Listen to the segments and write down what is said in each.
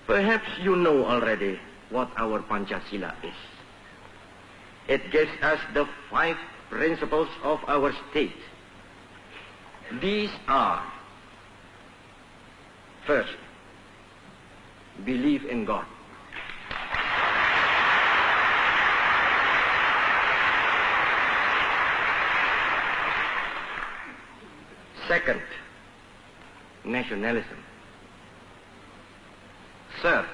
Perhaps you know already what our Pancasila is. It gives us the 5 principles of our state. These are: first, believe in God. Second, nationalism. Third,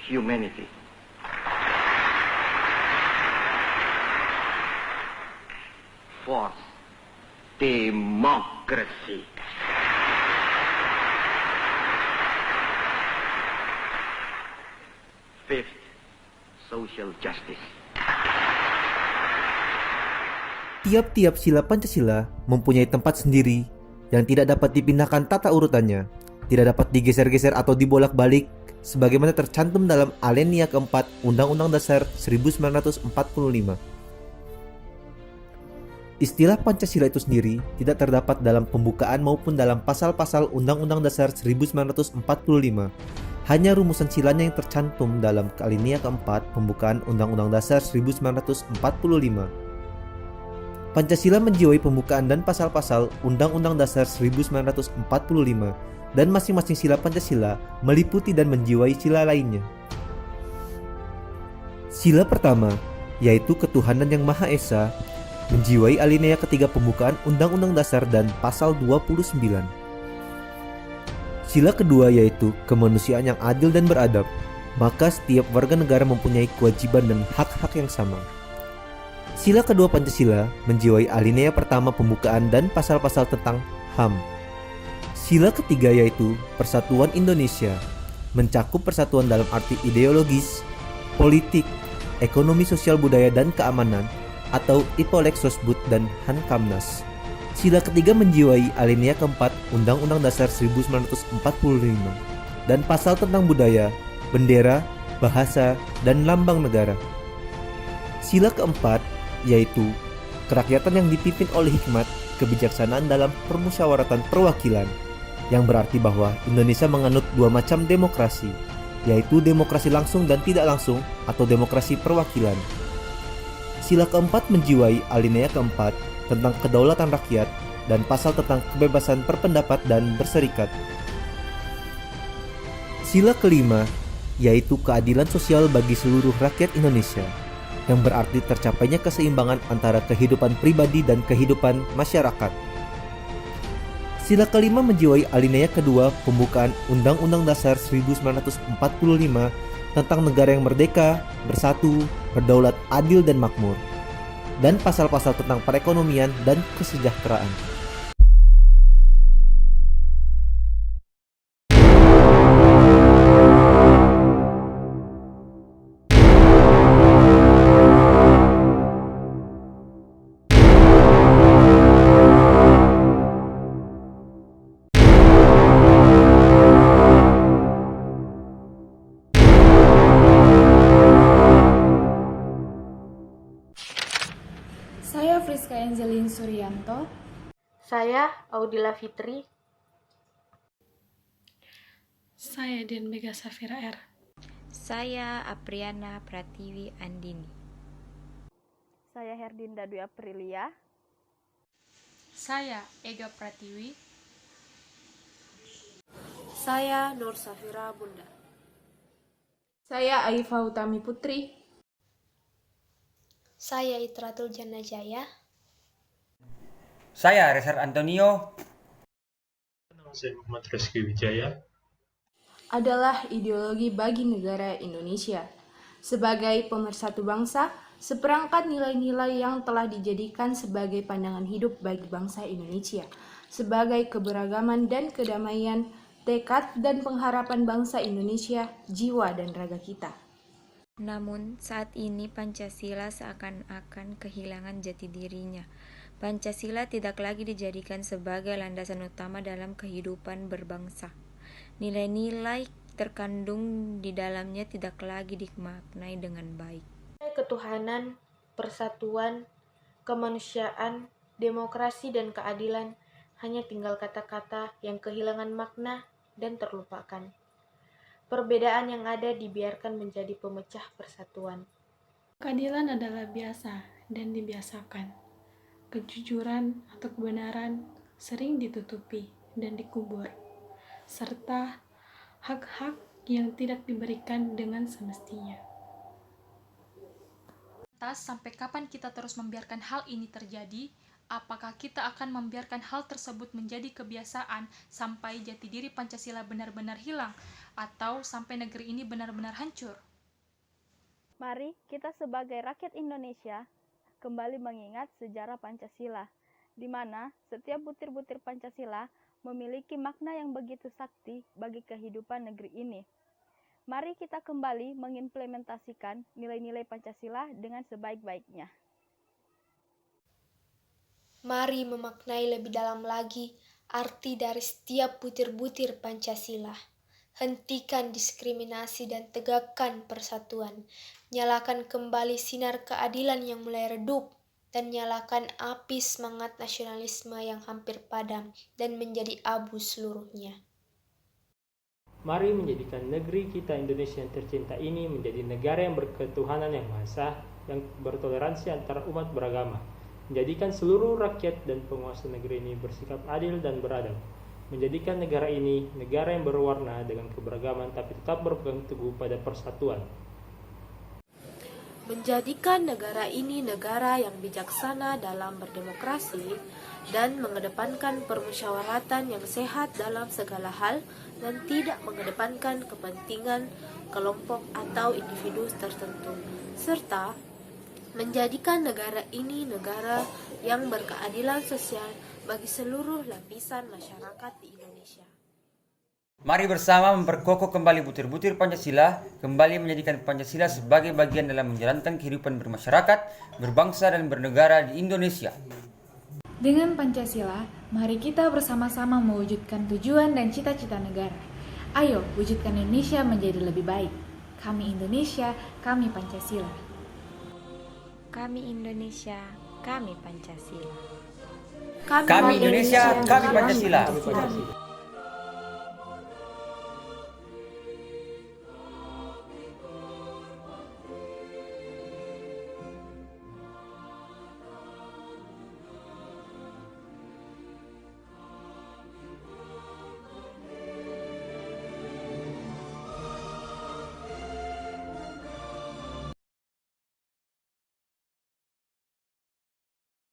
humanity. Fourth, democracy. Fifth, social justice. Tiap-tiap sila Pancasila mempunyai tempat sendiri yang tidak dapat dipindahkan tata urutannya, tidak dapat digeser-geser atau dibolak-balik sebagaimana tercantum dalam alinea keempat Undang-Undang Dasar 1945. Istilah Pancasila itu sendiri tidak terdapat dalam pembukaan maupun dalam pasal-pasal Undang-Undang Dasar 1945. Hanya rumusan silanya yang tercantum dalam alinea keempat pembukaan Undang-Undang Dasar 1945. Pancasila menjiwai pembukaan dan pasal-pasal Undang-Undang Dasar 1945 dan masing-masing sila Pancasila meliputi dan menjiwai sila lainnya. Sila pertama, yaitu ketuhanan yang Maha Esa, menjiwai alinea ketiga pembukaan Undang-Undang Dasar dan pasal 29. Sila kedua yaitu kemanusiaan yang adil dan beradab, maka setiap warga negara mempunyai kewajiban dan hak-hak yang sama. Sila kedua Pancasila menjiwai alinea pertama pembukaan dan pasal-pasal tentang HAM. Sila ketiga yaitu Persatuan Indonesia, mencakup persatuan dalam arti ideologis, politik, ekonomi sosial budaya dan keamanan atau IPOLEK Sosbud dan Hankamnas. Sila ketiga menjiwai alinea keempat Undang-Undang Dasar 1945 dan pasal tentang budaya, bendera, bahasa, dan lambang negara. Sila keempat yaitu kerakyatan yang dipimpin oleh hikmat, kebijaksanaan dalam permusyawaratan perwakilan, yang berarti bahwa Indonesia menganut dua macam demokrasi, yaitu demokrasi langsung dan tidak langsung atau demokrasi perwakilan. Sila keempat menjiwai alinea keempat tentang kedaulatan rakyat dan pasal tentang kebebasan berpendapat dan berserikat. Sila kelima yaitu keadilan sosial bagi seluruh rakyat Indonesia, yang berarti tercapainya keseimbangan antara kehidupan pribadi dan kehidupan masyarakat. Sila kelima menjiwai alinea kedua pembukaan Undang-Undang Dasar 1945 tentang negara yang merdeka, bersatu, berdaulat, adil, dan makmur, dan pasal-pasal tentang perekonomian dan kesejahteraan. Saya Friska Angelin Suryanto. Saya Audila Fitri. Saya Dian Mega Safira R. Saya Apriana Pratiwi Andini. Saya Herdinda Dwi Aprilia. Saya Ega Pratiwi. Saya Nur Safira Bunda. Saya Aifa Utami Putri. Saya Itratul Janajaya. Saya Resar Antonio. Saya Muhammad Rizky Wijaya. Adalah ideologi bagi negara Indonesia. Sebagai pemersatu bangsa, seperangkat nilai-nilai yang telah dijadikan sebagai pandangan hidup bagi bangsa Indonesia, sebagai keberagaman dan kedamaian, tekad dan pengharapan bangsa Indonesia, jiwa dan raga kita. Namun, saat ini Pancasila seakan-akan kehilangan jati dirinya. Pancasila tidak lagi dijadikan sebagai landasan utama dalam kehidupan berbangsa. Nilai-nilai terkandung di dalamnya tidak lagi dimaknai dengan baik. Ketuhanan, persatuan, kemanusiaan, demokrasi dan keadilan hanya tinggal kata-kata yang kehilangan makna dan terlupakan. Perbedaan yang ada dibiarkan menjadi pemecah persatuan. Keadilan adalah biasa dan dibiasakan. Kejujuran atau kebenaran sering ditutupi dan dikubur, serta hak-hak yang tidak diberikan dengan semestinya. Lantas, sampai kapan kita terus membiarkan hal ini terjadi? Apakah kita akan membiarkan hal tersebut menjadi kebiasaan sampai jati diri Pancasila benar-benar hilang, atau sampai negeri ini benar-benar hancur? Mari kita sebagai rakyat Indonesia kembali mengingat sejarah Pancasila, di mana setiap butir-butir Pancasila memiliki makna yang begitu sakti bagi kehidupan negeri ini. Mari kita kembali mengimplementasikan nilai-nilai Pancasila dengan sebaik-baiknya. Mari memaknai lebih dalam lagi arti dari setiap butir-butir Pancasila. Hentikan diskriminasi dan tegakkan persatuan. Nyalakan kembali sinar keadilan yang mulai redup dan nyalakan api semangat nasionalisme yang hampir padam dan menjadi abu seluruhnya. Mari menjadikan negeri kita Indonesia yang tercinta ini menjadi negara yang berketuhanan yang Maha Esa, yang bertoleransi antara umat beragama. Menjadikan seluruh rakyat dan penguasa negeri ini bersikap adil dan beradab. Menjadikan negara ini negara yang berwarna dengan keberagaman tapi tetap berpegang teguh pada persatuan. Menjadikan negara ini negara yang bijaksana dalam berdemokrasi dan mengedepankan permusyawaratan yang sehat dalam segala hal dan tidak mengedepankan kepentingan kelompok atau individu tertentu, serta menjadikan negara ini negara yang berkeadilan sosial bagi seluruh lapisan masyarakat di Indonesia. Mari bersama memperkokoh kembali butir-butir Pancasila, kembali menjadikan Pancasila sebagai bagian dalam menjalankan kehidupan bermasyarakat, berbangsa dan bernegara di Indonesia. Dengan Pancasila, mari kita bersama-sama mewujudkan tujuan dan cita-cita negara. Ayo, wujudkan Indonesia menjadi lebih baik. Kami Indonesia, kami Pancasila. Kami Indonesia, kami Pancasila. Kami Indonesia, kami Pancasila.